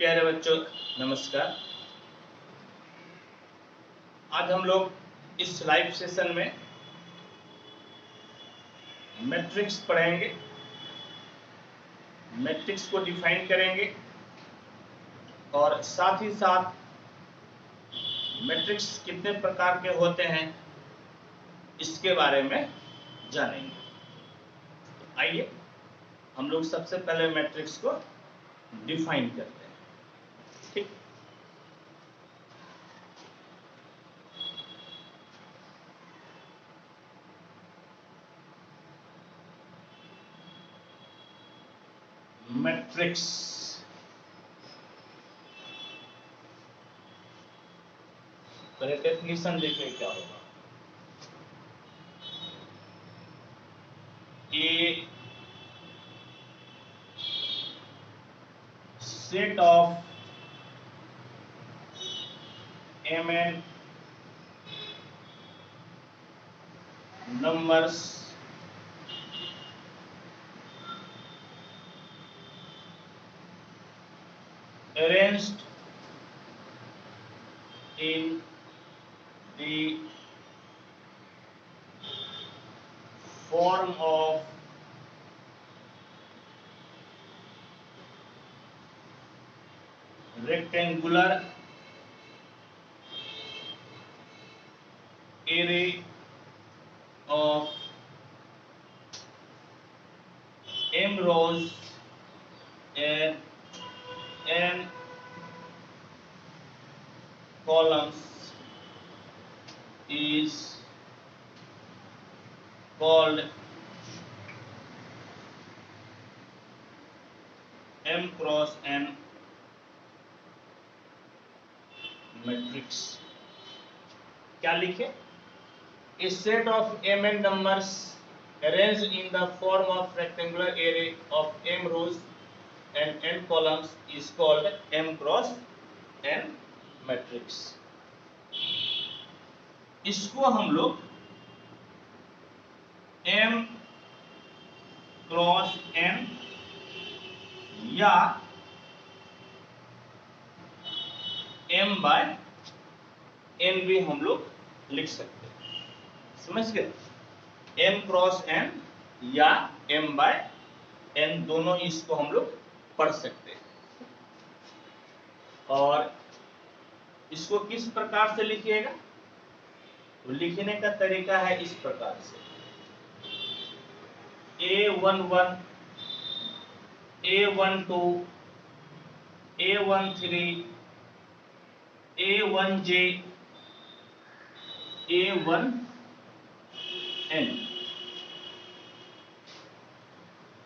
प्यारे बच्चों नमस्कार। आज हम लोग इस लाइव सेशन में मैट्रिक्स पढ़ेंगे, मैट्रिक्स को डिफाइन करेंगे और साथ ही साथ मैट्रिक्स कितने प्रकार के होते हैं इसके बारे में जानेंगे। आइए हम लोग सबसे पहले मैट्रिक्स को डिफाइन करते हैं। ठीक, मैट्रिक्स पहले डेफिनेशन देखिए क्या होगा। A set of mn numbers arranged in the form of rectangular array of m rows and n columns is called m cross n matrix। क्या लिखे? A set of mn numbers arranged in the form of rectangular array of m rows and n columns is called m cross n matrix। इसको हम लोग m cross n या m bye n भी हम लोग लिख सकते हैं। समझ गए? m क्रॉस n या m बाय n दोनों इसको हम लोग पढ़ सकते हैं। और इसको किस प्रकार से लिखिएगा? तो लिखने का तरीका है इस प्रकार से A11 A12 A13 A1J A1N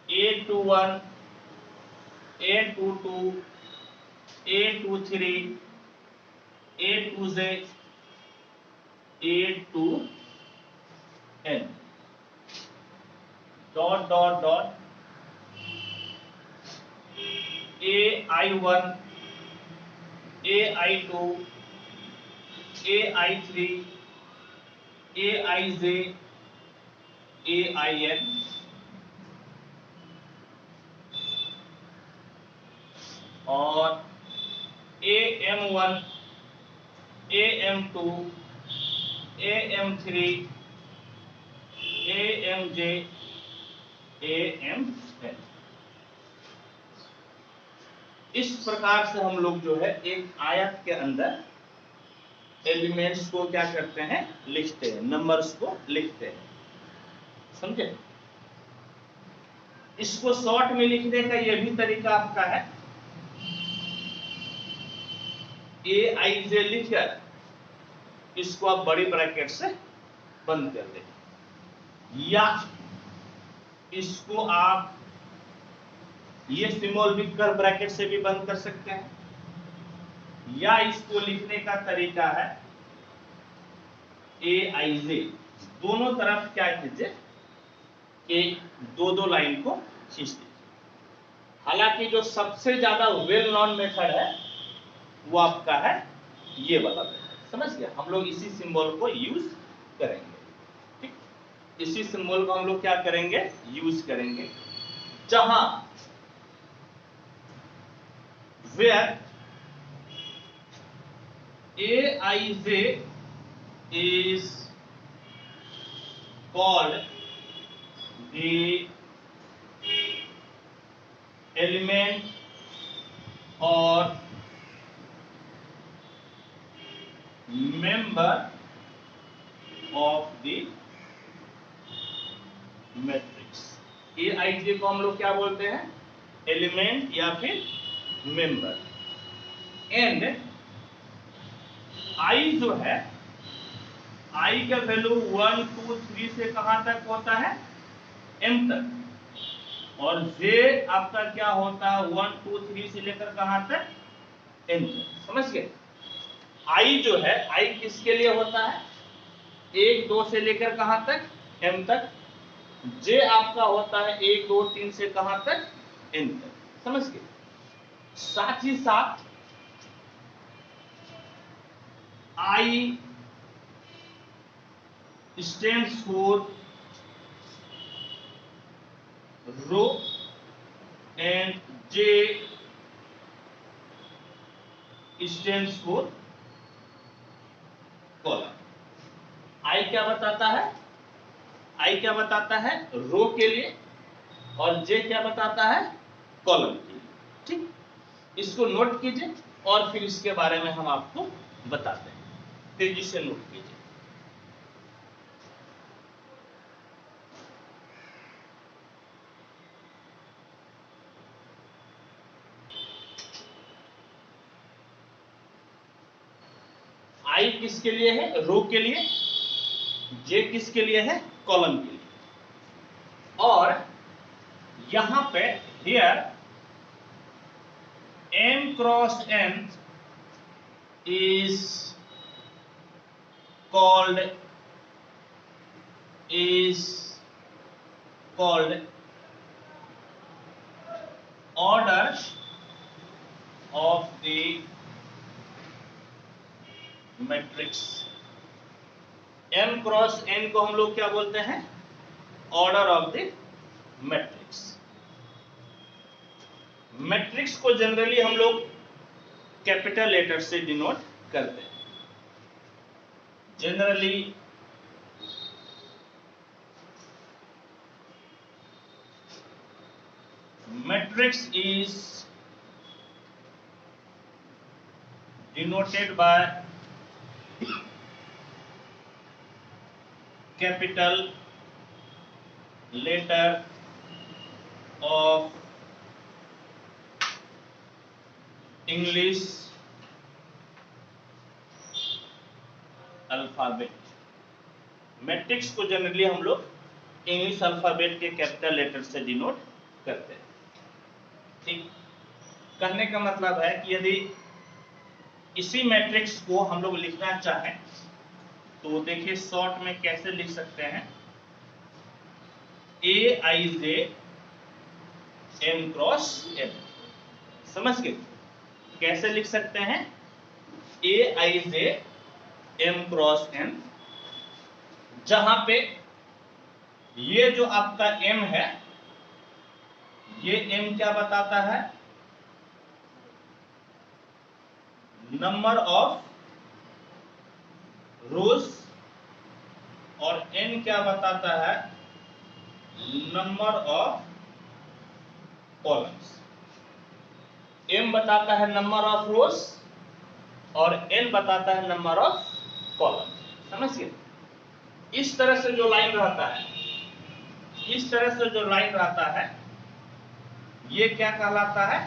A21 A22 A23 A2J A2N dot AI1 AI2 AI3 AIJ AIN और AM1 AM2 AM3 AMJ AMN। इस प्रकार से हम लोग जो है एक आयत के अंदर एलिमेंट्स को क्या करते हैं? लिखते हैं, नंबर्स को लिखते हैं। समझे? इसको शॉर्ट में लिखने का यह भी तरीका आपका है। AIJ लिखकर इसको आप बड़ी ब्रैकेट से बंद कर दें, या इसको आप ये सिंबल भी कर ब्रैकेट से भी बंद कर सकते हैं, या इसको लिखने का तरीका है AIJ। दोनों तरफ क्या कीजिए कि दो लाइन को खींच दीजिए। हालांकि जो सबसे ज्यादा वेल नोन मेथड है वो आपका है ये वाला मेथड। समझ गया? हम लोग इसी सिंबल को यूज करेंगे। ठीक, इसी सिंबल को हम लोग क्या करेंगे? यूज करेंगे। जहां where Aij is called the element or member of the matrix. Aij को हम लोग क्या बोलते हैं? एलिमेंट या फिर मेंबर। एंड I जो है, I का वैल्यू 1 2 3 से कहां तक होता है? m तक। और j आपका क्या होता है? 1 2 3 से लेकर कहां तक? n तक। समझ गए? I जो है, I किसके लिए होता है? 1 2 से लेकर कहां तक? m तक। j आपका होता है 1 2 3 से कहां तक? n तक। समझ गए? साथ ही साथ I stands for row and J stands for column। I क्या बताता है? I क्या बताता है? रो के लिए। और J क्या बताता है? कॉलम के लिए। ठीक, इसको नोट कीजिए और फिर इसके बारे में हम आपको बताते हैं। तेजी से नोट कीजिए। I किसके लिए है? रो के लिए। J किसके लिए है? कॉलम के लिए। और यहां पे here m cross n is called order of the matrix. m cross n को हम लोग क्या बोलते हैं? Order of the matrix. Matrix को जनरली हम लोग कैपिटल लेटर से डिनोट करते हैं। Generally matrix is denoted by capital letter of English alphabet. Matrix को जनरली हम लोग इंग्लिश अल्फाबेट के कैपिटल लेटर से डिनोट करते हैं। ठीक, कहने का मतलब है कि यदि इसी मैट्रिक्स को हम लोग लिखना चाहें तो देखिए शॉर्ट में कैसे लिख सकते हैं? Aij m cross n। समझ गए? कैसे लिख सकते हैं? Aij m क्रॉस n, जहां पे ये जो आपका m है, ये m क्या बताता है? नंबर ऑफ रोज। और n क्या बताता है? Number of columns. m बताता है नंबर ऑफ रोज और n बताता है नंबर ऑफ कॉलम्स। समझ गए? इस तरह से जो लाइन रहता है, इस तरह से जो लाइन रहता है, ये क्या कहलाता है?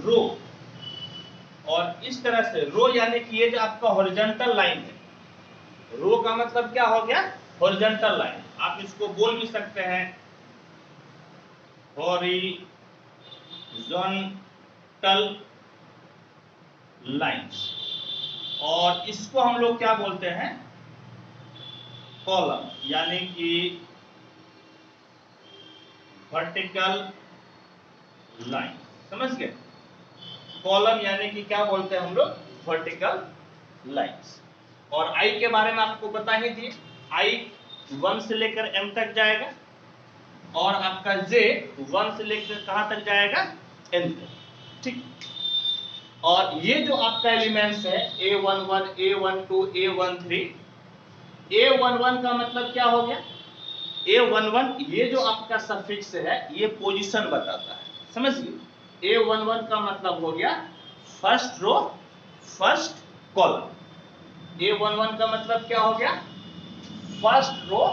रो। और इस तरह से रो यानी कि ये जो आपका हॉरिजॉन्टल लाइन है, रो का मतलब क्या हो गया? Horizontal line. आप इसको बोल भी सकते हैं हॉरिजॉन्टल लाइंस। और इसको हम लोग क्या बोलते हैं? कॉलम, यानी कि वर्टिकल लाइन। समझ गए? कॉलम यानी कि क्या बोलते हैं हम लोग? Vertical lines. और आई के बारे में आपको पता ही थी, आई 1 से लेकर m तक जाएगा और आपका j 1 से लेकर कहां तक जाएगा? n, ठीक। और ये जो आपका एलिमेंट्स है A11, A12, A13, A11 का मतलब क्या हो गया? A11 ये जो आपका सफिक्स है ये पोजीशन बताता है, समझिए। A11 का मतलब हो गया first row first column. A11 का मतलब क्या हो गया? First row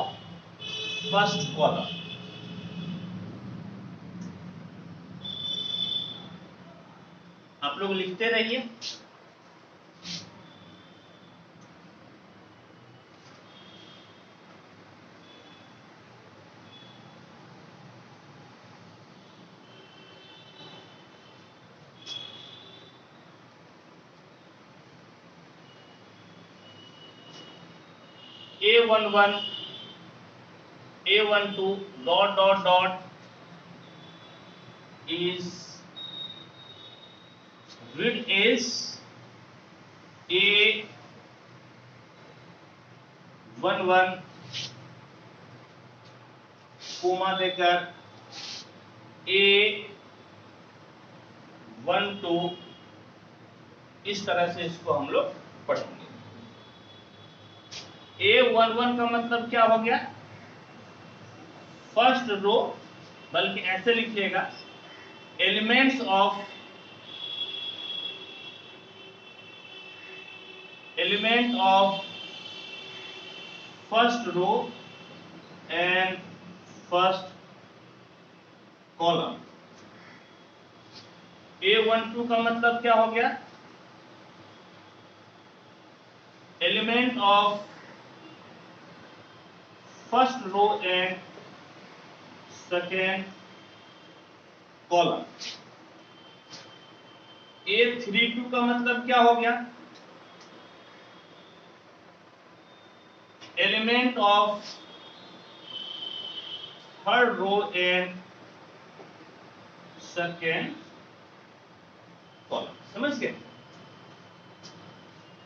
first column. आप लोग लिखते रहिए। A11, A12 dot dot dot is read as A11 comma देकर A12, इस तरह से इसको हम लोग पढ़ेंगे। A11 का मतलब क्या हो गया? फर्स्ट रो, बल्कि ऐसे लिखिएगा elements of first row and first column. A12 का मतलब क्या हो गया? Element of first row and second column. A32 का मतलब क्या हो गया? Element of third row and second column. समझ गए?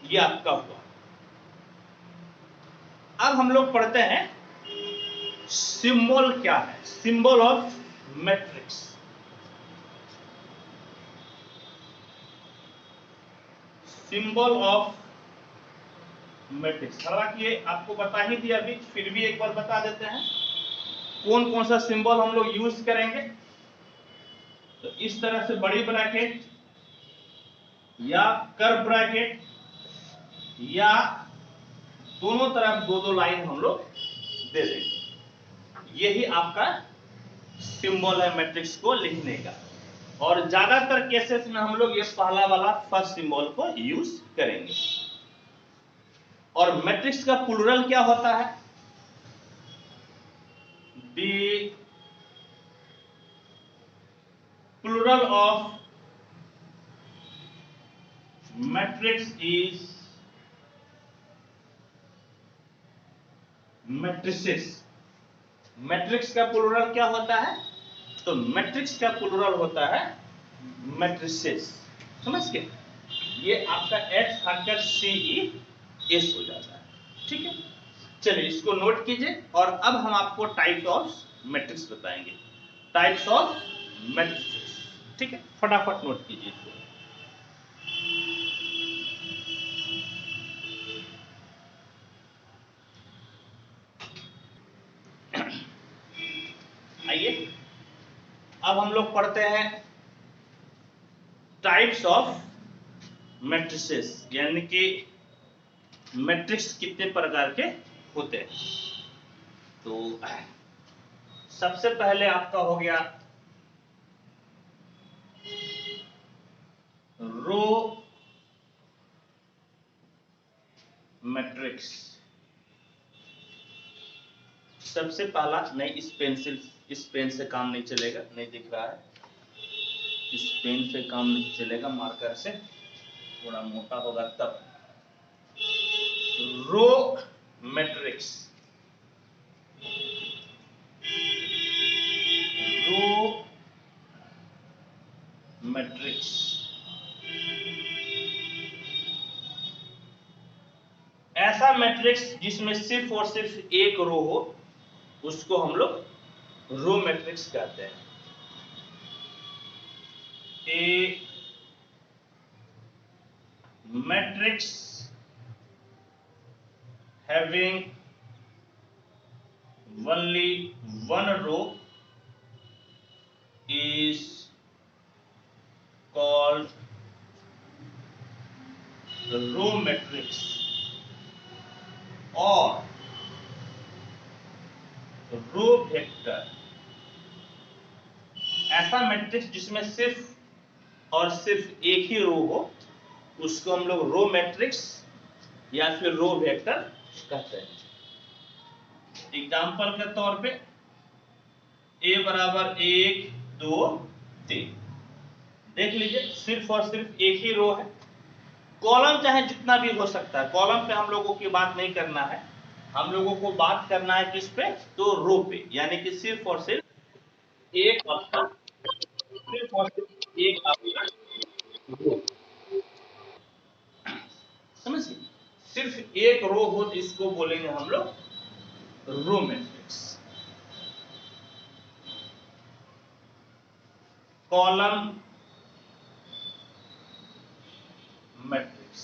ये आपका हुआ। अब हम लोग पढ़ते हैं सिंबल क्या है, symbol of matrix. Symbol of matrix, हालांकि ये आपको बता ही दिया अभी, फिर भी एक बार बता देते हैं कौन कौन सा सिंबल हम लोग यूज करेंगे। तो इस तरह से बड़ी ब्रैकेट या कर्व ब्रैकेट या दोनों तरफ दो दो लाइन हम लोग दे देंगे। यही आपका सिंबल है मैट्रिक्स को लिखने का। और ज्यादातर केसेस में हम लोग ये पहला वाला फर्स्ट सिंबल को यूज करेंगे। और मैट्रिक्स का प्लूरल क्या होता है? The plural of matrix is matrices. Matrix का प्लूरल क्या होता है? तो मैट्रिक्स का प्लूरल होता है मैट्रिसेस। समझ गए? ये आपका X आकर CES हो जाता है, ठीक है। चलिए इसको नोट कीजिए और अब हम आपको टाइप्स ऑफ मैट्रिक्स बताएंगे, टाइप्स ऑफ मैट्रिसेस, ठीक है। फटाफट नोट कीजिए इसको। आइए अब हम लोग पढ़ते हैं टाइप्स ऑफ मैट्रिसेस, यानी कि मैट्रिक्स कितने प्रकार के होते हैं। तो सबसे पहले आपका हो गया रो मैट्रिक्स। सबसे पहला, नहीं इस पेन से काम नहीं चलेगा, नहीं दिख रहा है, इस पेन से काम नहीं चलेगा, मार्कर से थोड़ा मोटा होगा तब। रो मैट्रिक्स, रो मैट्रिक्स ऐसा मैट्रिक्स जिसमें सिर्फ और सिर्फ एक रो हो, उसको हम लोग रो मैट्रिक्स कहते हैं। A matrix having only one row is called the row matrix or row vector. ऐसा मैट्रिक्स जिसमें सिर्फ और सिर्फ एक ही रो हो उसको हम लोग रो मैट्रिक्स या फिर रो वेक्टर कहते हैं। एग्जांपल के तौर पे A बराबर 1 2 3, देख लीजिए सिर्फ और सिर्फ एक ही रो है। कॉलम चाहे जितना भी हो सकता है, कॉलम पे हम लोगों की बात नहीं करना है, हम लोगों को बात करना है किस पे, तो रो पे, यानी कि सिर्फ और सिर्फ एक ऑप्शन, सिर्फ और सिर्फ एक ऑप्शन रो, समझिए, सिर्फ एक रो हो तो इसको बोलेंगे हम लोग रो मैट्रिक्स। कॉलम मैट्रिक्स,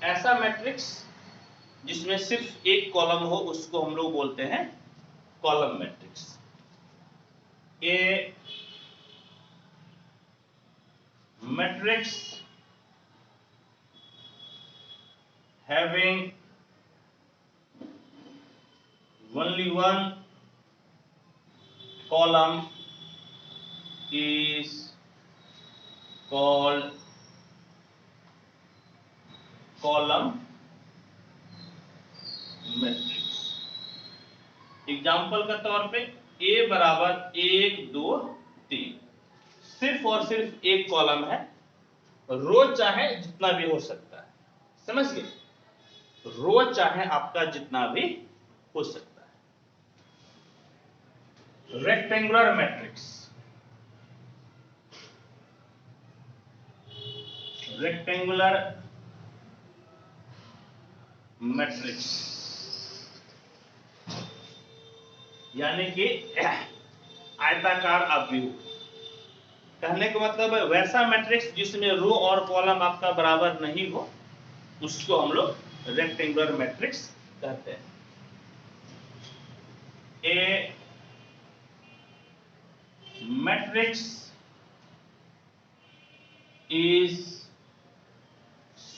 ऐसा मैट्रिक्स जिसमें सिर्फ एक कॉलम हो उसको हम लोग बोलते हैं column matrix. A matrix having only one column is called column matrix. Example के तौर पे A बराबर 1 2 3, सिर्फ और सिर्फ एक कॉलम है, रो चाहे जितना भी हो सकता है, समझ गए, रो चाहे आपका जितना भी हो सकता है। रेक्टेंगुलर मैट्रिक्स, रेक्टेंगुलर मैट्रिक्स यानी कि आयताकार आव्यूह, कहने का मतलब है वैसा मैट्रिक्स जिसमें रो और कॉलम आपका बराबर नहीं हो उसको हम लोग रेक्टेंगुलर मैट्रिक्स कहते हैं। A matrix is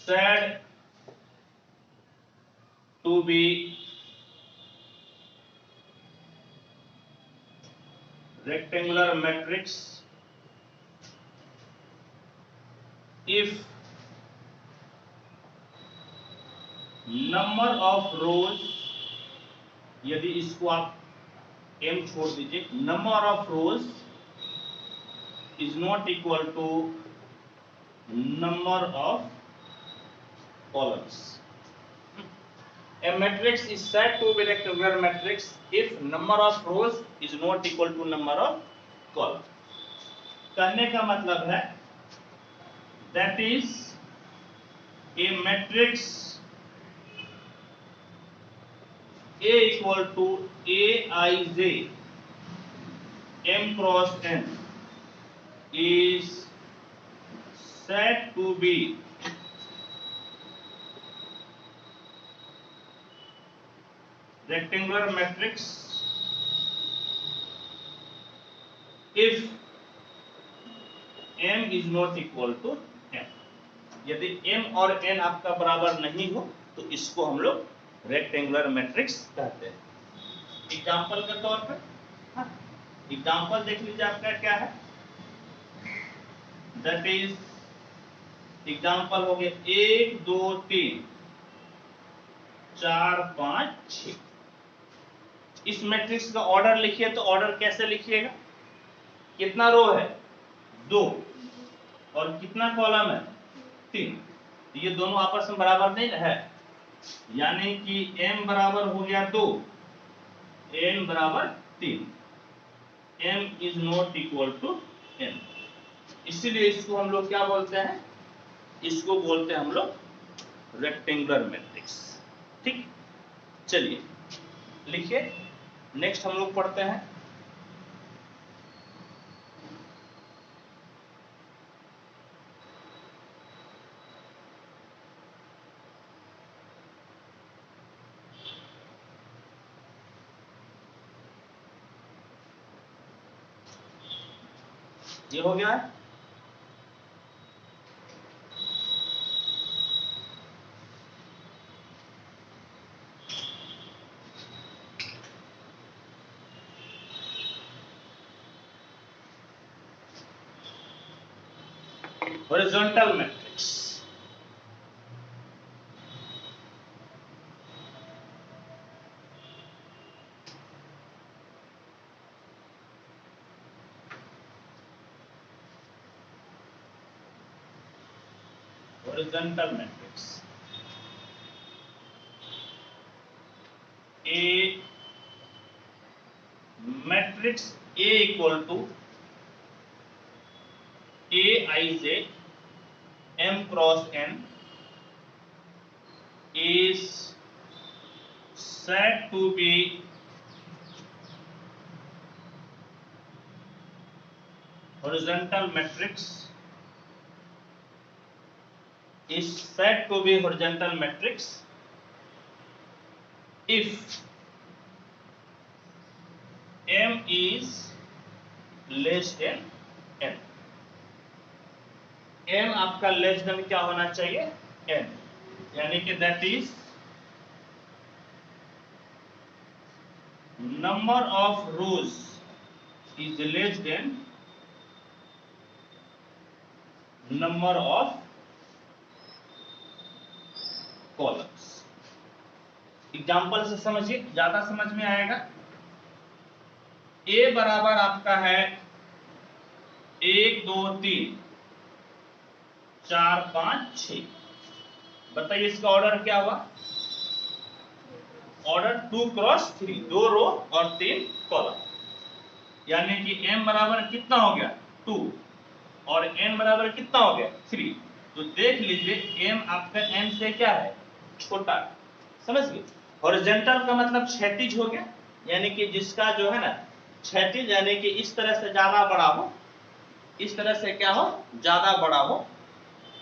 said to be rectangular matrix if number of rows, यदि इसको आप m छोड़ दीजिए, number of rows is not equal to number of columns. A matrix is said to be rectangular matrix if number of rows is not equal to number of columns. कहने का मतलब है that is a matrix A equal to Aij m cross n is said to be rectangular matrix if m is not equal to n, यदि m और n आपका बराबर नहीं हो तो इसको हम लोग रेक्टेंगुलर मैट्रिक्स कहते हैं। एग्जांपल के तौर पे, एग्जांपल देख लीजिए आपका क्या है, दैट इज एग्जांपल हो गया 1 2 3 4 5 6। इस मैट्रिक्स का ऑर्डर लिखिए तो ऑर्डर कैसे लिखिएगा, कितना रो है 2 और कितना कॉलम है 3, तो ये दोनों आपस में बराबर नहीं है, यानी कि m बराबर हो गया 2 n बराबर 3, m is not equal to n, इसीलिए इसको हम लोग क्या बोलते हैं, इसको बोलते हैं हम लोग रेक्टेंगुलर मैट्रिक्स। ठीक, चलिए लिखिए, नेक्स्ट हम लोग पढ़ते हैं ये हो गया है। Horizontal matrix, horizontal matrix A matrix A equal to Aij m cross n is said to be horizontal matrix, is said to be horizontal matrix if m is less than n। m आपका less than क्या होना चाहिए, n, यानी कि that is number of rose is less than number of columns. Example से समझिए, ज्यादा समझ में आएगा। a बराबर आपका है 1 2 3 4 5 6। बताइए इसका ऑर्डर क्या हुआ, ऑर्डर 2 क्रॉस 3, 2 रो और 3 कॉलम, यानी कि m बराबर कितना हो गया 2 और n बराबर कितना हो गया 3। तो देख लीजिए m आपका n से क्या है, छोटा। समझ गए, हॉरिजॉन्टल का मतलब क्षैतिज हो गया, यानी कि जिसका जो है ना क्षैतिज, यानी कि इस तरह से ज्यादा बड़ा हो, इस तरह से क्या हो, ज्यादा बड़ा हो,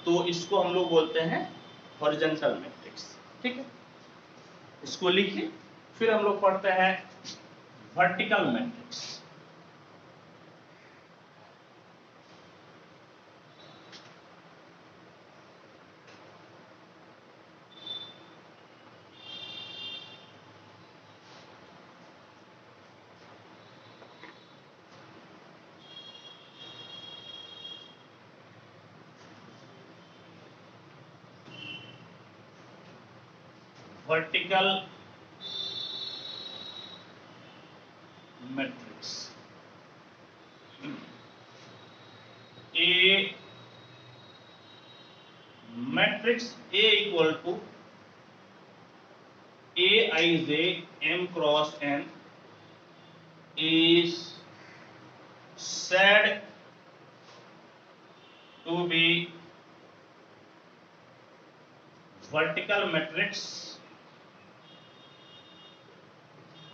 तो इसको हम लोग बोलते हैं हॉरिजॉन्टल मैट्रिक्स। ठीक है, इसको लिखिए। फिर हम लोग पढ़ते हैं vertical matrix. Vertical matrix A matrix A equal to Aij m cross n is said to be vertical matrix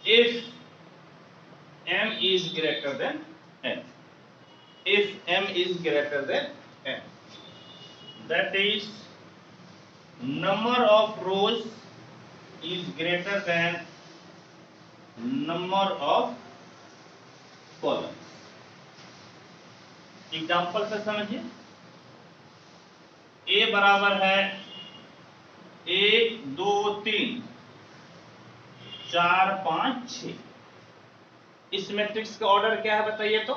if m is greater than n, if m is greater than n, that is number of rows is greater than number of columns। Example से समझिए, a बराबर है 1 2 3 4 5 6। इस matrix का order क्या है बताइए तो,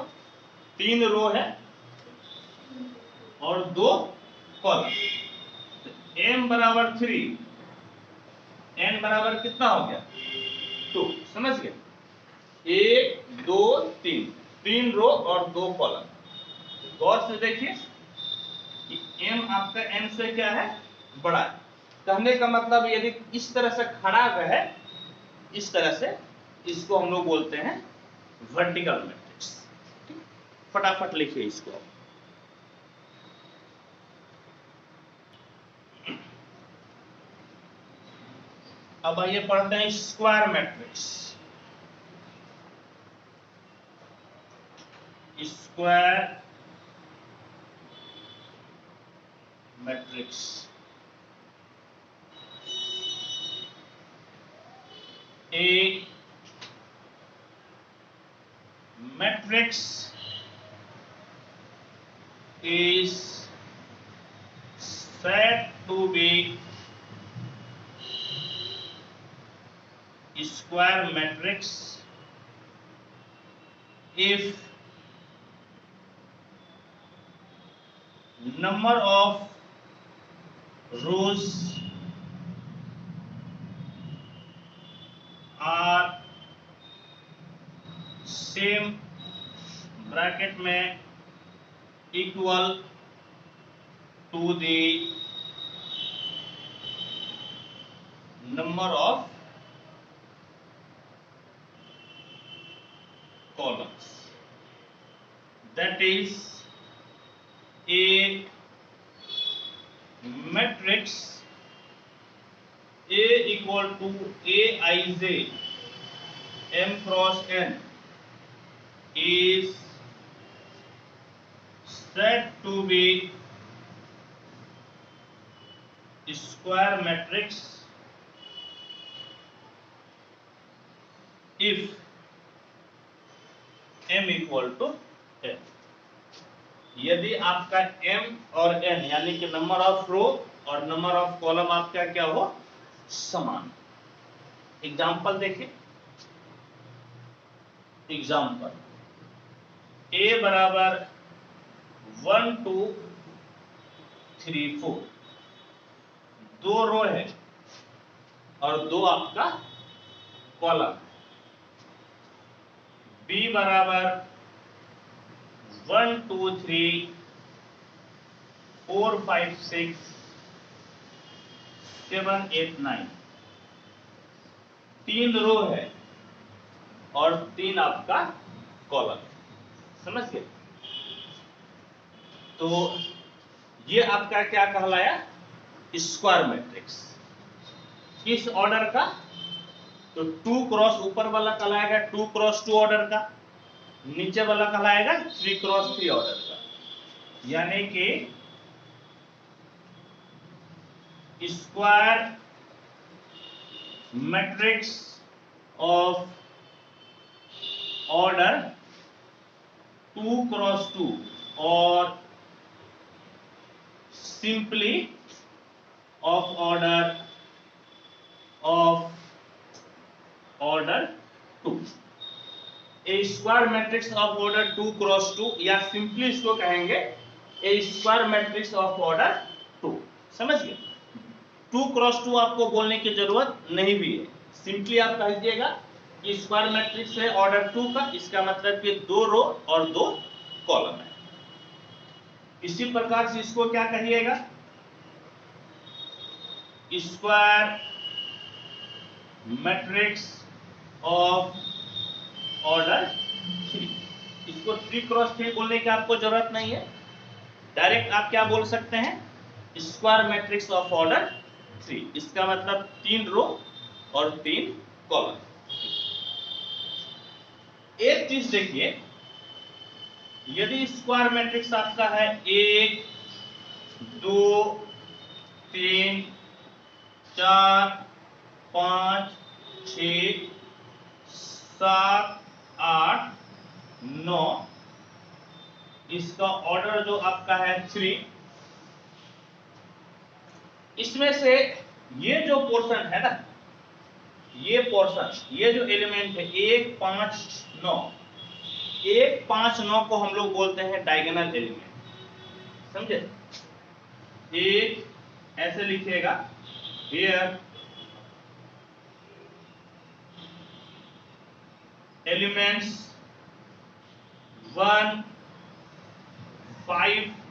3 रो है और 2 कॉलम। m बराबर 3, n बराबर कितना हो गया 2। समझ गए, 1 2 3, 3 रो और 2 कॉलम। गौर से देखिए कि m आपका n से क्या है, बड़ा है। कहने का मतलब यदि इस तरह से खड़ा रहे, इस तरह से, इसको हम लोग बोलते हैं वर्टिकल मैट्रिक्स। फटाफट लिखिए इसको। अब आइए पढ़ते हैं square matrix. Square matrix A matrix is said to be square matrix if number of rows are same bracket में equal to the number of columns. That is a matrix A equal to Aij m cross n is said to be square matrix if m equal to n. यदि आपका m और n यानी कि number of रो और number of column आपका क्या हो, समान। एग्जाम्पल देखिए, एग्जाम्पल a बराबर 1 2 3 4, दो रो है और दो आपका कॉलम। b बराबर 1 2 3 4 5 6 7 8 9, तीन रो है और तीन आपका कॉलम। समझ गए? तो ये आपका क्या कहलाया, स्क्वायर मैट्रिक्स। किस ऑर्डर का? तो 2 क्रॉस ऊपर वाला कहलाएगा 2 क्रॉस 2 ऑर्डर का, नीचे वाला कहलाएगा 3 क्रॉस 3 ऑर्डर का। यानी कि square matrix of order 2 cross 2 और simply of order 2। A square matrix of order 2 cross 2 या सिंपली इसको कहेंगे ए स्क्वायर मैट्रिक्स ऑफ ऑर्डर 2। समझ गए? 2 क्रॉस 2 आपको बोलने की जरूरत नहीं भी है, सिंपली आप कह दीजिएगा कि स्क्वायर मैट्रिक्स है ऑर्डर 2 का, इसका मतलब कि 2 रो और 2 कॉलम है। इसी प्रकार से इसको क्या कहिएगा, स्क्वायर मैट्रिक्स ऑफ ऑर्डर 3। इसको 3 क्रॉस 3 बोलने की आपको जरूरत नहीं है, डायरेक्ट आप क्या बोल सकते हैं, स्क्वायर मैट्रिक्स ऑफ ऑर्डर 3। इसका मतलब 3 रो और 3 कॉलम। एक चीज देखिए, यदि स्क्वायर मैट्रिक्स आपका है 1 2 3 4 5 6 7 8 9, इसका ऑर्डर जो आपका है 3, इसमें से ये जो पोर्शन है ना, ये पोर्शन, ये जो एलिमेंट है 1 5 9, 1 5 9 को हम लोग बोलते हैं डायगोनल एलिमेंट। समझे? एक ऐसे लिखिएगा, here elements 1 5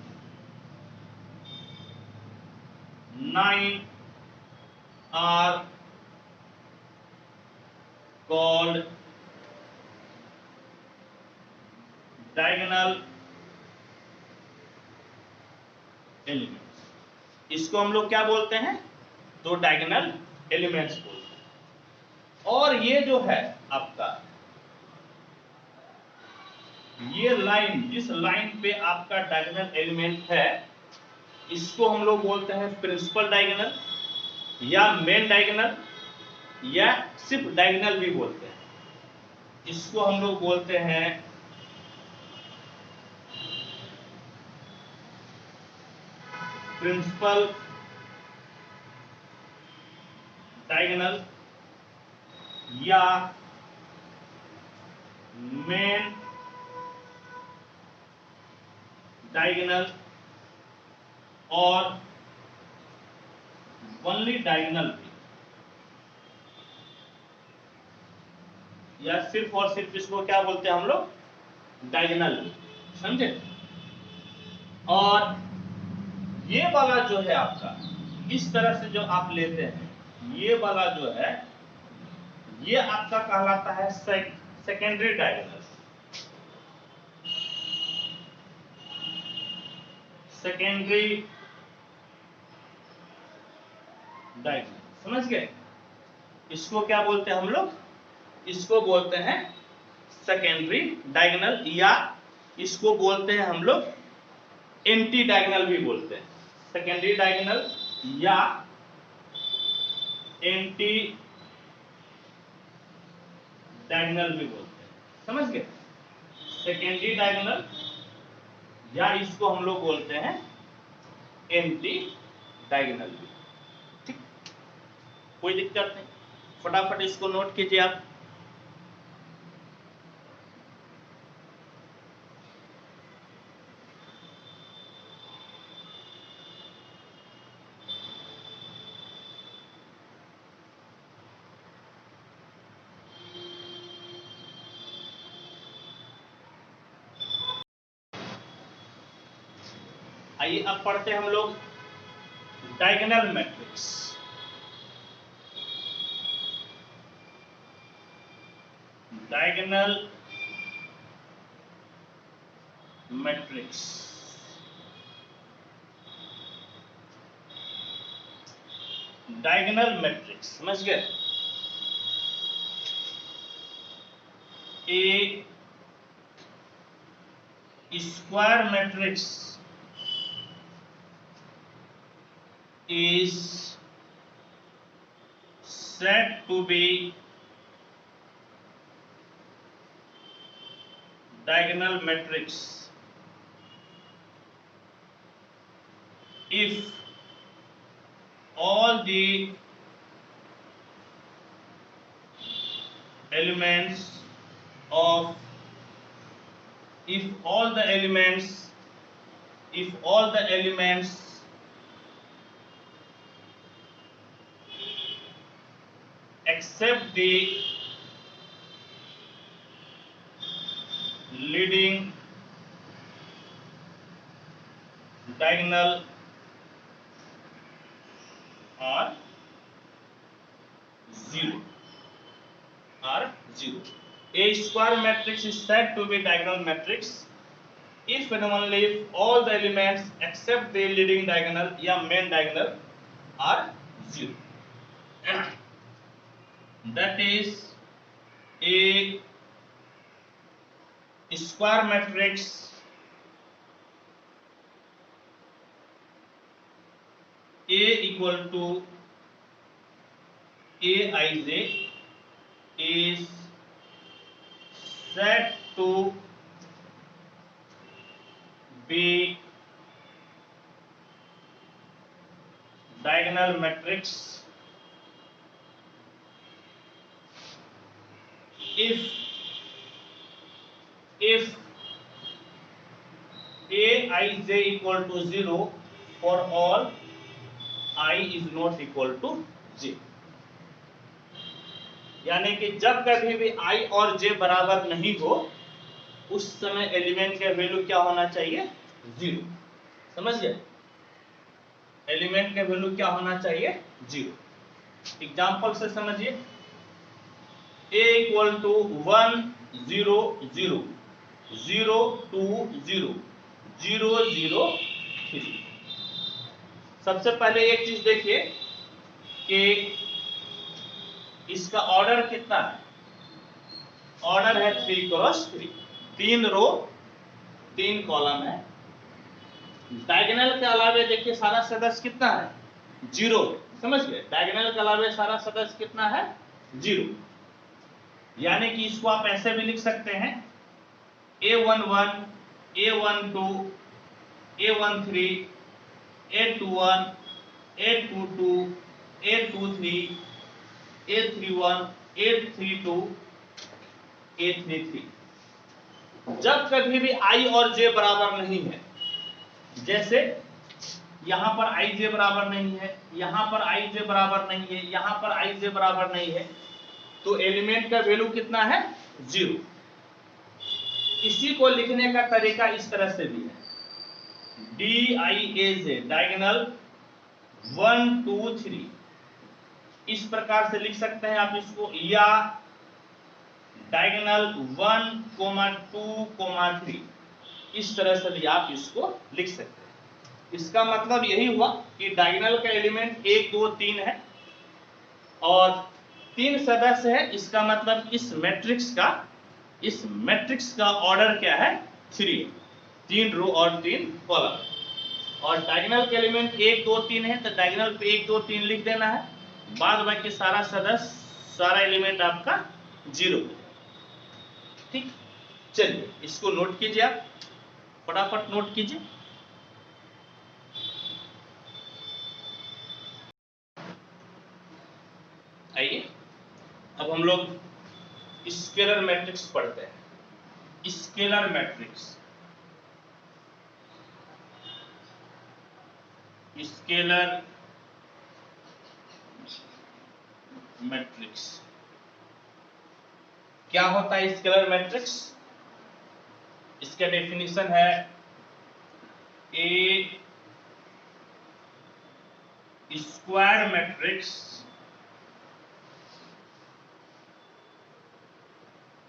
9 are called diagonal elements। इसको हम लोग क्या बोलते हैं, दो डायगोनल एलिमेंट्स बोलते हैं। और ये जो है आपका, ये लाइन, जिस लाइन पे आपका डायगोनल एलिमेंट है, इसको हम लोग बोलते हैं प्रिंसिपल डायगोनल या मेन डायगोनल या सिर्फ डायगोनल भी बोलते हैं। इसको हम लोग बोलते हैं प्रिंसिपल डायगोनल या मेन डायगोनल और ओनली डायगोनल भी, या सिर्फ और सिर्फ इसको क्या बोलते हैं हम लोग, डायगोनल, समझे। और ये वाला जो है आपका, इस तरह से जो आप लेते हैं, ये वाला जो है ये आपका कहलाता है सेकेंडरी डायगोनल। सेकेंडरी डायगोनल, समझ गए। इसको क्या बोलते हैं हम लोग, इसको बोलते हैं सेकेंडरी डायगोनल, या इसको बोलते हैं हम लोग एंटी डायगोनल भी बोलते हैं। सेकेंडरी डायगोनल या एंटी डायगोनल भी बोलते हैं, समझ गए। सेकेंडरी डायगोनल या इसको हम लोग बोलते हैं एंटी डायगोनल भी, ठीक, कोई दिक्कत नहीं। फटाफट इसको नोट कीजिए आप। आइए अब पढ़ते हैं हम लोग diagonal matrix. Diagonal matrix, diagonal matrix, समझ गए। A square matrix is said to be diagonal matrix if all the elements of if all the elements except the leading diagonal are zero. A square matrix is said to be diagonal matrix if and only if all the elements except the leading diagonal या main diagonal are zero. That is a square matrix A equal to Aij is said to be diagonal matrix if Aij equal to 0 for all I is not equal to j, यानी कि जब कभी भी I और J बराबर नहीं हो उस समय एलिमेंट का वैल्यू क्या होना चाहिए, 0, समझ गए। एलिमेंट का वैल्यू क्या होना चाहिए, 0। एग्जांपल से समझिए, A इक्वल टू 1 0 0 0 2 0 0 0 3। सबसे पहले एक चीज देखिए कि इसका ऑर्डर कितना है, ऑर्डर है 3 क्रॉस 3, 3 रो 3 कॉलम है। डायगोनल के अलावे देखिए सारा सदस्य कितना है, 0, समझ गए। डायगोनल के अलावे सारा सदस्य कितना है, 0, यानी कि इसको आप ऐसे भी लिख सकते हैं A11 A12 A13 A21 A21, A22, A23, A31, A32, A33। जब कभी भी i और j बराबर नहीं है, जैसे यहां पर ij बराबर नहीं है, यहां पर ij बराबर नहीं है, यहां पर ij बराबर नहीं है, तो एलिमेंट का वैल्यू कितना है? 0। इसी को लिखने का तरीका इस तरह से भी है, DIAJ डायगोनल 1 2 3, इस प्रकार से लिख सकते हैं आप इसको, या डायगोनल 1 2 3, इस तरह से भी आप इसको लिख सकते हैं। इसका मतलब यही हुआ कि डायगोनल का एलिमेंट 1 2 3 है और 3 सदस्य है, इसका मतलब इस मैट्रिक्स का ऑर्डर क्या है? 3, 3 रो और 3 कॉलम। और डायगोनल के एलिमेंट 1 2 3 है, तो डायगोनल पे 1 2 3 लिख देना है, बाद बाकी सारा सदस्य, सारा एलिमेंट आपका 0। ठीक, चलिए इसको नोट कीजिए, आप फटाफट नोट कीजिए। आइए अब हम लोग स्केलर मैट्रिक्स पढ़ते हैं। स्केलर मैट्रिक्स, स्केलर मैट्रिक्स क्या होता है? स्केलर मैट्रिक्स, इसका डेफिनेशन है a square matrix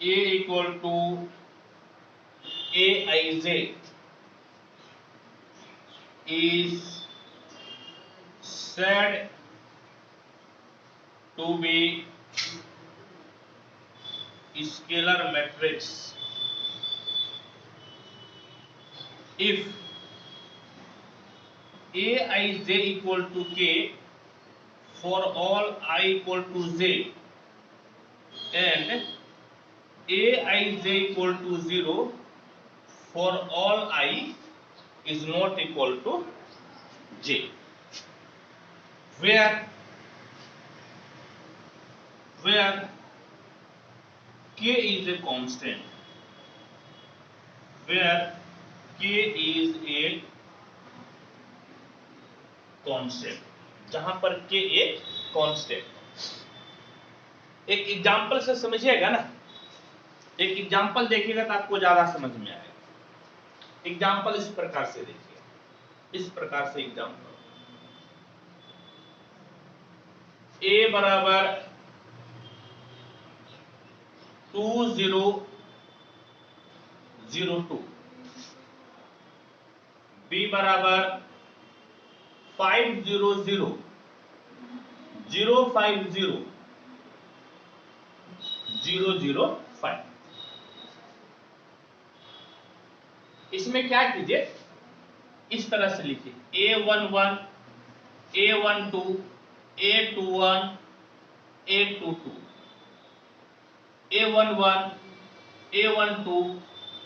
A equal to Aij is said to be scalar matrix if Aij equal to K for all I equal to J and Aij equal to 0 for all I is not equal to J, where K is a constant, where K is a constant, जहां पर K एक constant. एक example से समझिएगा ना, एक example देखिएगा तो आपको ज्यादा समझ में आएगा। एग्जांपल इस प्रकार से देखिए, इस प्रकार से एग्जांपल, A बराबर 2 0 0 2, B बराबर 5 0 0 0 5 0 0 0 5। इसमें क्या कीजिए, इस तरह से लिखिए A11 A12 A21 A22 A11 A12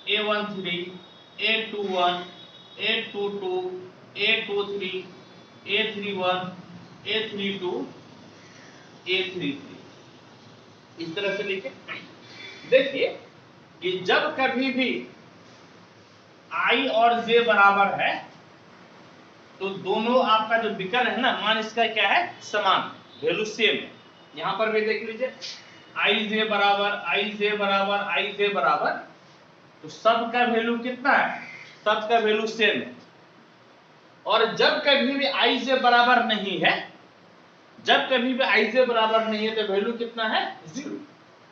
A13 A21 A22 A23 A31 A32 A33, इस तरह से लिखे। देखिए कि जब कभी भी I और J बराबर है तो दोनों आपका जो विकर्ण है ना, मान इसका क्या है? समान, वैल्यू सेम है। यहां पर भी देख लीजिए Ij बराबर Ij बराबर Ij बराबर, तो सबका वैल्यू कितना है? सबका वैल्यू सेम है। और जब कभी भी Ij बराबर नहीं है, जब कभी भी Ij बराबर नहीं है तो वैल्यू कितना है? 0।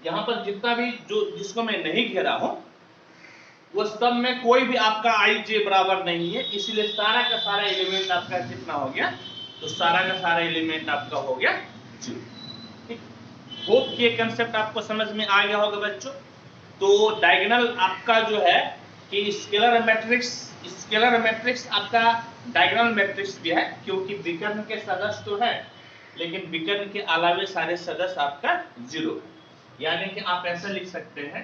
यहां पर जितना भी जिसको मैं नहीं घेरा हूं वो सब में कोई भी आपका Ij बराबर नहीं है, इसलिए सारा का सारा एलिमेंट आपका कितना हो गया? तो सारा का सारा एलिमेंट आपका हो गया 0। ठीक, होप कि ये कंसेप्ट आपको समझ में आ गया होगा बच्चों। तो डायगोनल आपका जो है कि स्केलर मैट्रिक्स आपका डायगोनल मैट्रिक्स भी है, क्योंकि विकर्ण के सदस्य तो है लेकिन विकर्ण के अलावे सारे सदस्य आपका 0 है। यानी कि आप ऐसा लिख सकते हैं,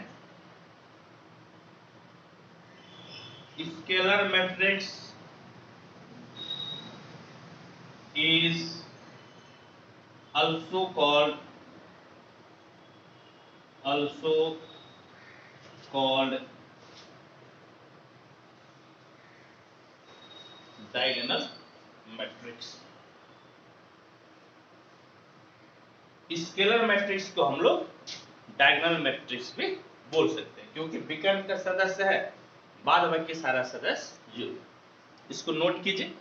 scalar matrix is also called diagonal matrix. Scalar matrix को हम लोग डायगोनल मैट्रिक्स भी बोल सकते हैं, क्योंकि विकर्ण का सदस्य है, बाद बाकी सारा सदस्य जीरो। इसको नोट कीजिए।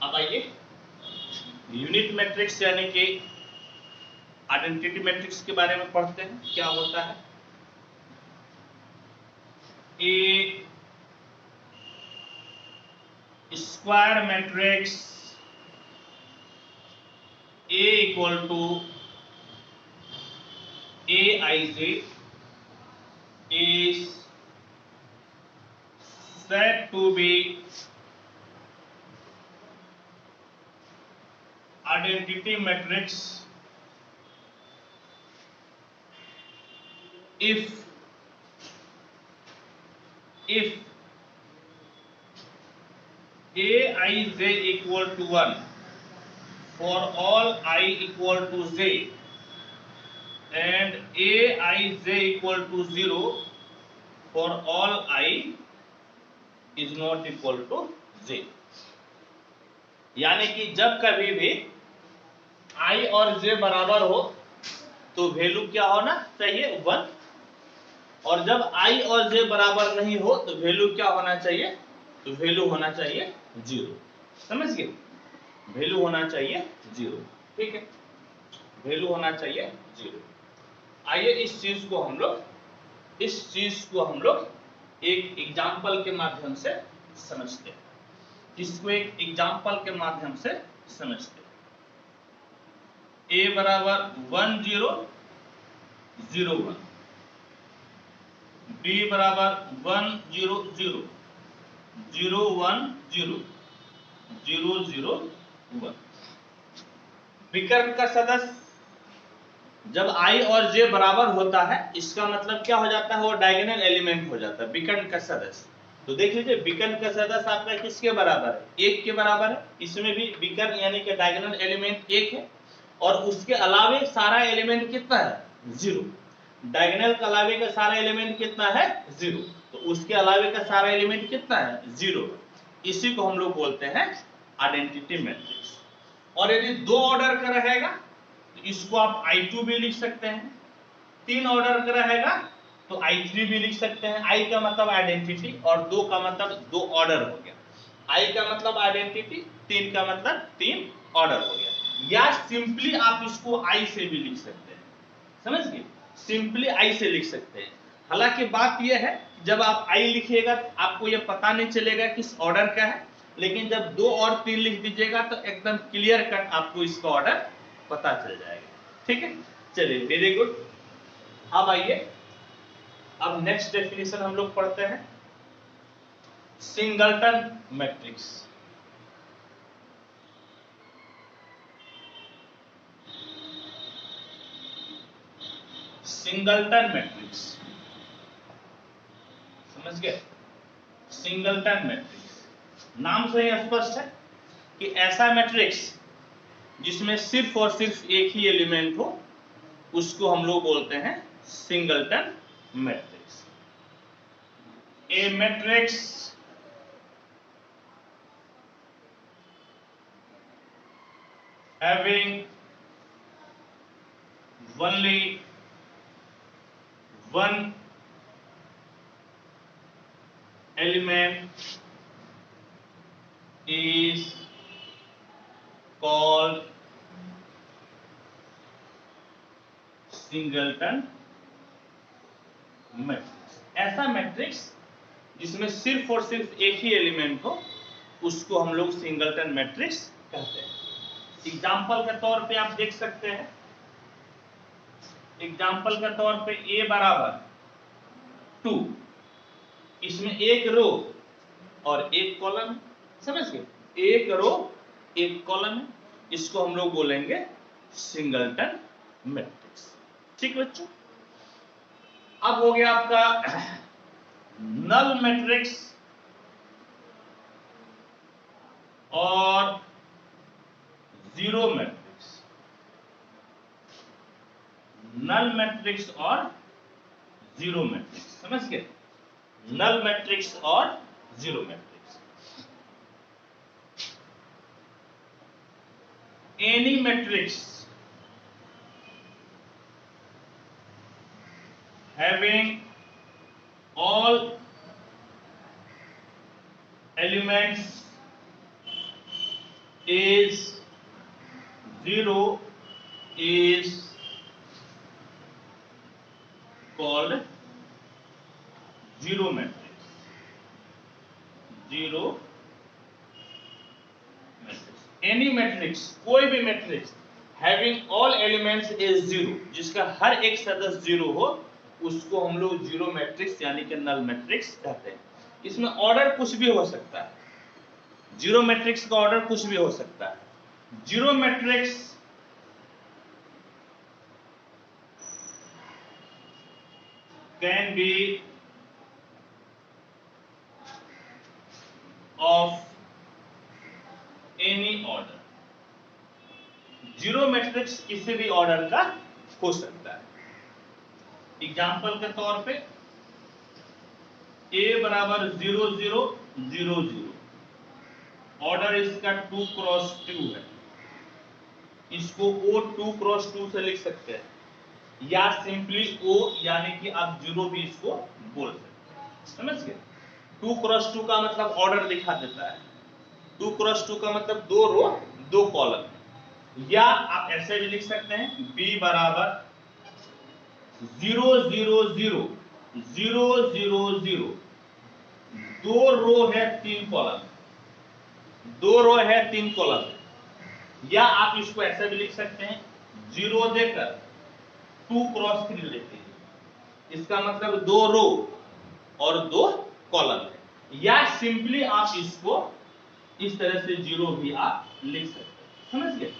अब आइए यूनिट मैट्रिक्स यानी कि आइडेंटिटी मैट्रिक्स के बारे में पढ़ते हैं। क्या होता है? A square matrix A equal to Aij is said to be identity matrix if Aij equal to 1 for all I equal to j and Aij equal to 0 for all I is not equal to j। यानी कि जब कभी भी I और j बराबर हो तो value क्या होना चाहिए? 1, और जब I और j बराबर नहीं हो तो वैल्यू क्या होना चाहिए? तो वैल्यू होना चाहिए 0। समझ गए? वैल्यू होना चाहिए 0। ठीक है, वैल्यू होना चाहिए 0। आइए इस चीज को हम लोग एक एग्जाम्पल के माध्यम से समझते हैं। इसको एक एग्जाम्पल के माध्यम से समझते हैं। a बराबर 1 0 0 1, b बराबर 1 0 0 0 1 0 0 0 1। विकर्ण का सदस्य जब I और J बराबर होता है, इसका मतलब क्या हो जाता है? वो डायगोनल एलिमेंट हो जाता है विकर्ण का सदस्य। तो देख लीजिए, विकर्ण का सदस्य आपका किसके बराबर है? 1 के बराबर है। इसमें भी विकर्ण यानी कि डायगोनल एलिमेंट 1 है, और उसके अलावे सारा एलिमेंट कितना है? 0। डायगोनल के अलावे का सारा एलिमेंट कितना है? 0। तो उसके अलावे का सारा एलिमेंट कितना है? 0। इसी को हम लोग बोलते हैं आइडेंटिटी मैट्रिक्स। और यदि 2 ऑर्डर का रहेगा तो इसको आप I2 भी लिख सकते हैं। 3 ऑर्डर का रहेगा तो I3 भी लिख सकते हैं। I का मतलब आइडेंटिटी और 2 का मतलब 2 ऑर्डर हो गया। I का मतलब आइडेंटिटी, 3 का मतलब 3 ऑर्डर हो गया। या सिंपली आप इसको I से भी लिख सकते हैं। समझ गए? सिंपली I से लिख सकते हैं। हालांकि बात यह है, जब आप I लिखिएगा आपको यह पता नहीं चलेगा किस ऑर्डर का है, लेकिन जब 2 और 3 लिख दीजिएगा तो एकदम क्लियर कट आपको इसका ऑर्डर पता चल जाएगा। ठीक है, चलिए, वेरी गुड। अब आइए, अब नेक्स्ट डेफिनेशन हम लोग पढ़ते हैं, सिंगलटन मैट्रिक्स। सिंगलटन मैट्रिक्स, समझ गए? सिंगलटन मैट्रिक्स नाम से ही स्पष्ट है कि ऐसा मैट्रिक्स जिसमें सिर्फ और सिर्फ एक ही एलिमेंट हो, उसको हम लोग बोलते हैं singleton matrix. A matrix having only one element is called singleton matrix. ऐसा मैट्रिक्स जिसमें सिर्फ और सिर्फ एक ही एलिमेंट हो, उसको हम लोग सिंगलटन मैट्रिक्स कहते हैं। एग्जाम्पल के तौर पे आप देख सकते हैं, एग्जाम्पल के तौर पे A बराबर 2, इसमें एक रो और एक कॉलम है। समझ गए? एक रो एक कॉलम है, इसको हम लोग बोलेंगे सिंगलटन मैट्रिक्स। ठीक बच्चों, अब हो गया आपका नल मैट्रिक्स और जीरो मैट्रिक्स, नल मैट्रिक्स और जीरो मैट्रिक्स, समझ गए? नल मैट्रिक्स और zero matrix. Any matrix having all elements is zero is called zero matrix. Zero matrix. Any matrix, कोई भी matrix having all elements is zero, जिसका हर एक सदस्य zero हो, उसको हम लोग जीरो मैट्रिक्स यानी कि नल मैट्रिक्स कहते हैं। इसमें ऑर्डर कुछ भी हो सकता है, जीरो मैट्रिक्स का ऑर्डर कुछ भी हो सकता है। Zero matrix can be of any order, zero matrix किसी भी ऑर्डर का हो सकता है। एग्जाम्पल के तौर पे A बराबर 0 0 0 0, ऑर्डर इसका 2 क्रॉस 2 है, इसको O 2 क्रॉस 2 से लिख सकते हैं, या सिंपली O यानी कि आप जीरो भी इसको बोल सकते हैं, समझ गए? 2 क्रॉस 2 का मतलब ऑर्डर दिखा देता है, 2 क्रॉस 2 का मतलब 2 रो 2 कॉलम, या आप ऐसे भी लिख सकते हैं B बराबर 0 0 0 0 0 0, 2 रो है 3 कॉलम, 2 रो है 3 कॉलम, या आप इसको ऐसे भी लिख सकते हैं 0 देकर 2 क्रॉस 3 लेते हैं, इसका मतलब 2 रो और 2 कॉलम है, या सिंपली आप इसको इस तरह से 0 भी आप लिख सकते हैं, समझ गए?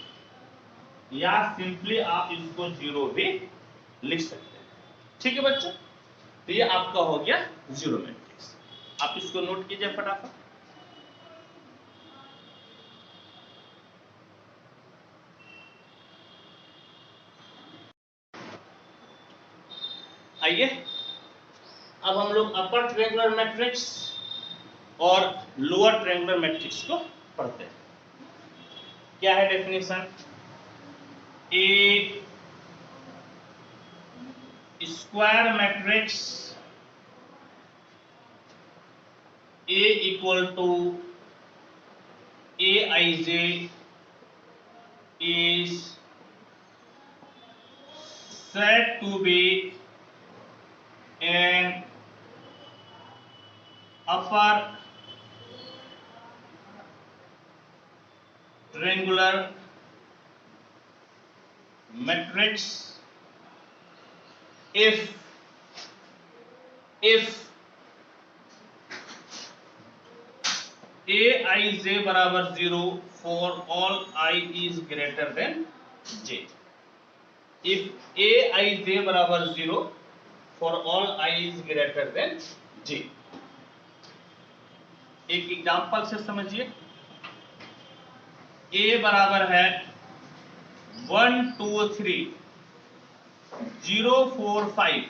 या सिंपली आप इसको 0 भी लिख सकते हैं, ठीक है बच्चों? तो ये आपका हो गया जीरो मैट्रिक्स, आप इसको नोट कीजिए फटाफट। आइए अब हम लोग अपर ट्रायंगुलर मैट्रिक्स और लोअर ट्रायंगुलर मैट्रिक्स को पढ़ते हैं। क्या है definition? A square matrix A equal to Aij is said to be an upper triangular matrix if Aij बराबर 0 for all I is greater than j। if Aij बराबर 0 for all I is greater than j। एक example से समझिए, A बराबर है 1 2 3 0 4 5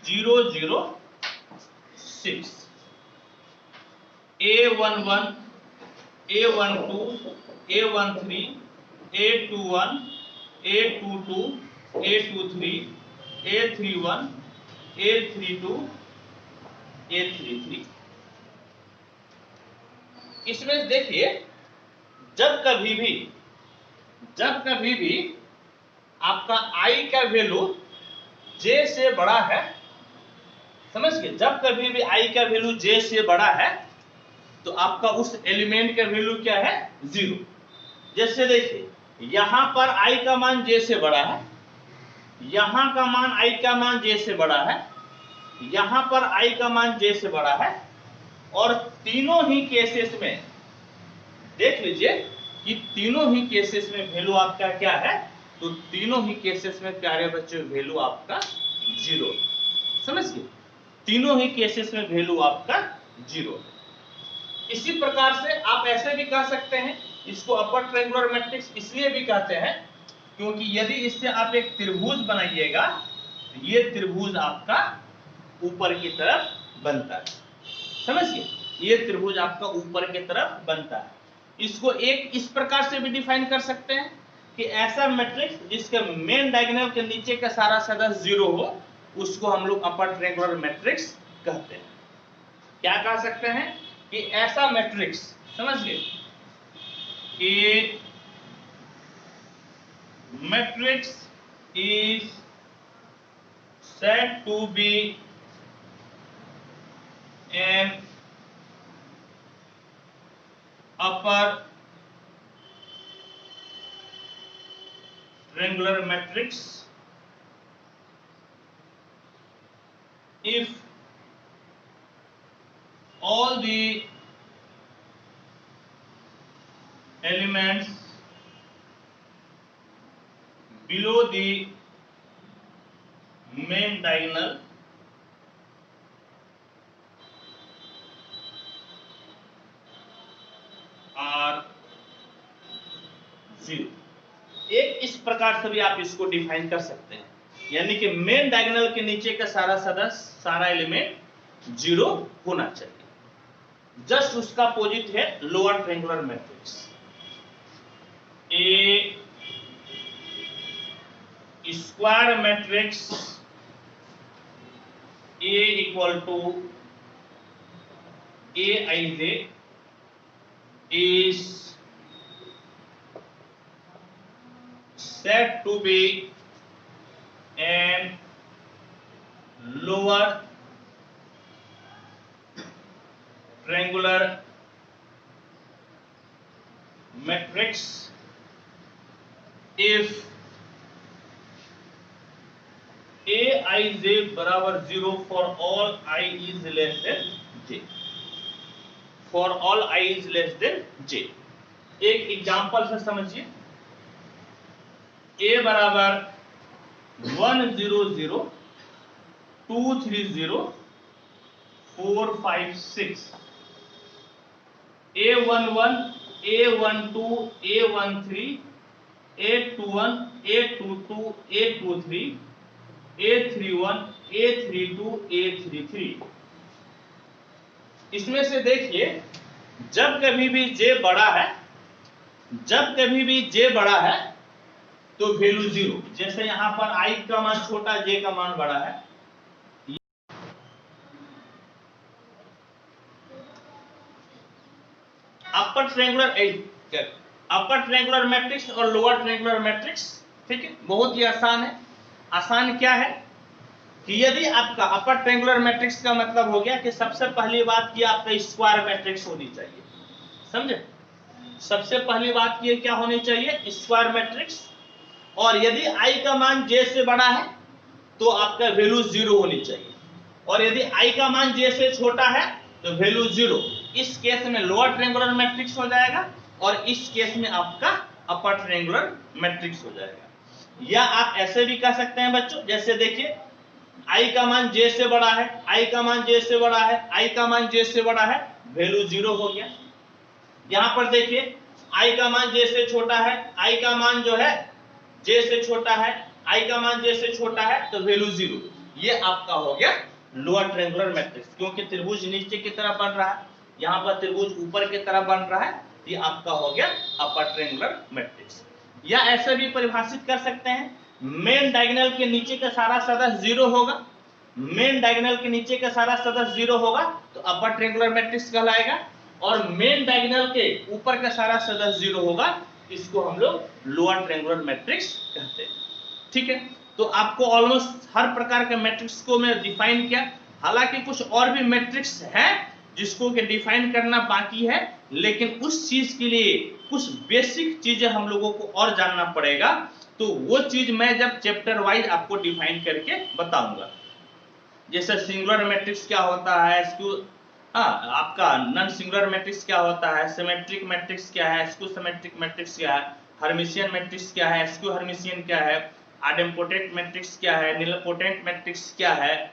0 0 6, A11 A12 A13 A21 A22 A23 A31 A32 A33। इसमें देखिए जब कभी भी आपका I का वैल्यू J से बड़ा है, समझ गए? जब कभी भी I का वैल्यू J से बड़ा है तो आपका उस एलिमेंट का वैल्यू क्या है? 0। जैसे देखिए यहां पर I का मान J से बड़ा है, यहां का मान I का मान J से बड़ा है, यहां पर I का मान J से बड़ा है, और तीनों ही केसेस में देख लीजिए कि तीनों ही केसेस में वैल्यू आपका क्या है? तो तीनों ही केसेस में प्यारे बच्चों वैल्यू आपका 0, समझ गए? तीनों ही केसेस में वैल्यू आपका 0 है। इसी प्रकार से आप ऐसे भी कह सकते हैं, इसको अपर ट्रायंगुलर मैट्रिक्स इसलिए भी कहते हैं क्योंकि यदि इससे आप एक त्रिभुज बनाइएगा तो ये त्रिभुज आपका ऊपर की तरफ बनता है, समझिए, ये त्रिभुज आपका ऊपर की तरफ बनता है। इसको एक इस प्रकार से भी डिफाइन कर सकते हैं कि ऐसा मैट्रिक्स जिसके मेन डायगोनल के नीचे का सारा सदस्य 0 हो, उसको हम लोग अपर ट्रायंगुलर मैट्रिक्स कहते हैं। क्या कह सकते हैं कि ऐसा मैट्रिक्स, समझिए, कि matrix is said to be an upper triangular matrix if all the elements below the main diagonal are 0। एक इस प्रकार से भी आप इसको डिफाइन कर सकते हैं, यानी कि मेन डायगोनल के नीचे का सारा सदस्य, सारा एलिमेंट 0 होना चाहिए। जस्ट उसका अपोजिट है lower triangular matrix. A square matrix A equal to Aij is said to be an lower triangular matrix if Aij बराबर 0 for all I is less than j, for all I is less than j। एक example से समझिए, a बराबर 1 0 0 2 3 0 4 5 6, a11 a12 a13 a21 a22 a23 A31 A32 A33। इसमें से देखिए, जब कभी भी J बड़ा है, जब कभी भी J बड़ा है तो वैल्यू 0, जैसे यहां पर I का मान छोटा, J का मान बड़ा है। अपर ट्रायंगुलर मैट्रिक्स और लोअर ट्रायंगुलर मैट्रिक्स, ठीक है, बहुत ही आसान है। आसान क्या है कि यदि आपका अपर ट्रायंगुलर मैट्रिक्स का मतलब हो गया कि सबसे पहली बात की आपका स्क्वायर मैट्रिक्स होनी चाहिए, समझे, सबसे पहली बात की क्या होनी चाहिए, स्क्वायर मैट्रिक्स। और यदि I का मान J से बड़ा है तो आपका वैल्यू 0 होनी चाहिए, और यदि I का मान J से छोटा है तो वैल्यू 0। इस केस में लोअर ट्रायंगुलर मैट्रिक्स हो जाएगा और इस केस में आपका अपर ट्रायंगुलर मैट्रिक्स हो जाएगा। या आप ऐसे भी कह सकते हैं बच्चों, जैसे देखिए I का मान J से बड़ा है, I का मान J से बड़ा है, I का मान J से बड़ा है, वैल्यू 0 हो गया। यहां पर देखिए I का मान J से छोटा है, I का मान जो है J से छोटा है, I का मान J से छोटा है तो वैल्यू 0। ये आपका हो गया लोअर ट्रायंगुलर मैट्रिक्स, क्योंकि त्रिभुज नीचे की तरफ बन रहा है, यहाँ पर त्रिभुज ऊपर की तरफ बन रहा है, ये आपका हो गया अपर ट्रायंगुलर मैट्रिक्स। या ऐसे भी परिभाषित कर सकते हैं, मेन डायगोनल के नीचे का सारा सदस्य 0 होगा, मेन डायगोनल के नीचे का सारा सदस्य 0 होगा तो अपर ट्रायंगुलर मैट्रिक्स कहलाएगा, और मेन डायगोनल के ऊपर का सारा सदस्य 0 होगा, इसको हम लोग लोअर ट्रायंगुलर मैट्रिक्स कहते हैं। ठीक है, तो आपको ऑलमोस्ट हर प्रकार के मैट्रिक्स को मैं डिफाइन किया। हालांकि कुछ और भी मैट्रिक्स हैं जिसको के डिफाइन करना बाकी है, लेकिन उस चीज के लिए कुछ बेसिक चीजें हम लोगों को और जानना पड़ेगा, तो वो चीज मैं जब चैप्टर वाइज आपको डिफाइन करके बताऊंगा। जैसे सिंगुलर मैट्रिक्स क्या होता है, आपका नॉन सिंगुलर मैट्रिक्स क्या होता है, सिमेट्रिक मैट्रिक्स क्या है, स्क्यू सिमेट्रिक मैट्रिक्स क्या है, हर्मिशियन मैट्रिक्स क्या है, स्क्यू हर्मिशियन क्या है, आइडेम्पोटेंट मैट्रिक्स क्या है, नीलपोटेंट मैट्रिक्स क्या है,